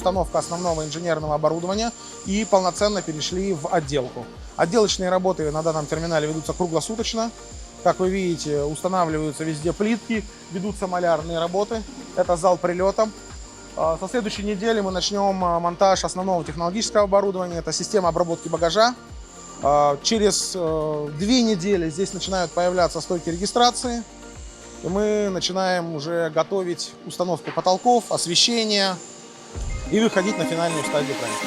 установка основного инженерного оборудования и полноценно перешли в отделку. Отделочные работы на данном терминале ведутся круглосуточно. Как вы видите, устанавливаются везде плитки, ведутся малярные работы. Это зал прилета. Со следующей недели мы начнем монтаж основного технологического оборудования. Это система обработки багажа. Через 2 недели здесь начинают появляться стойки регистрации. И мы начинаем уже готовить установку потолков, освещения и выходить на финальную стадию проекта.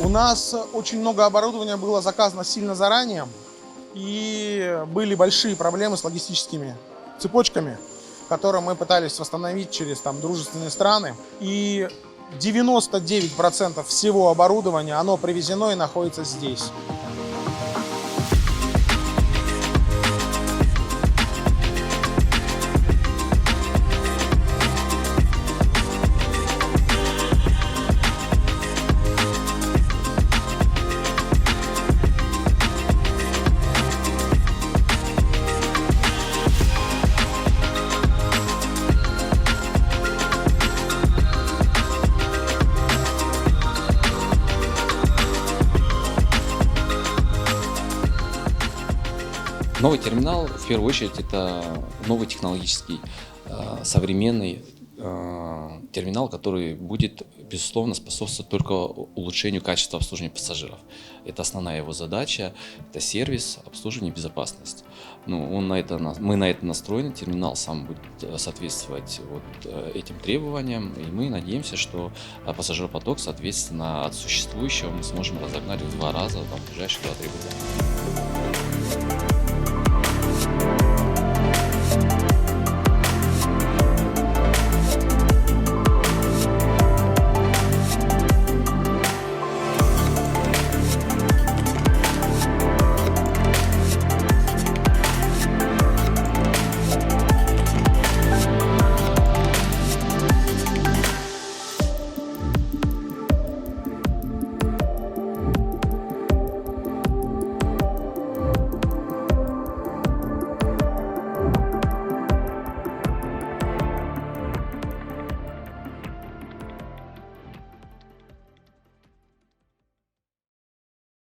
У нас очень много оборудования было заказано сильно заранее, и были большие проблемы с логистическими цепочками, которые мы пытались восстановить через дружественные страны. И 99% всего оборудования, оно привезено и находится здесь. Новый терминал, в первую очередь, это новый технологический, современный терминал, который будет, безусловно, способствовать только улучшению качества обслуживания пассажиров. Это основная его задача, это сервис, обслуживание, безопасность. Мы на это настроены, терминал сам будет соответствовать этим требованиям, и мы надеемся, что пассажиропоток, соответственно, от существующего мы сможем разогнать в 2 раза в ближайшие 2-3 года.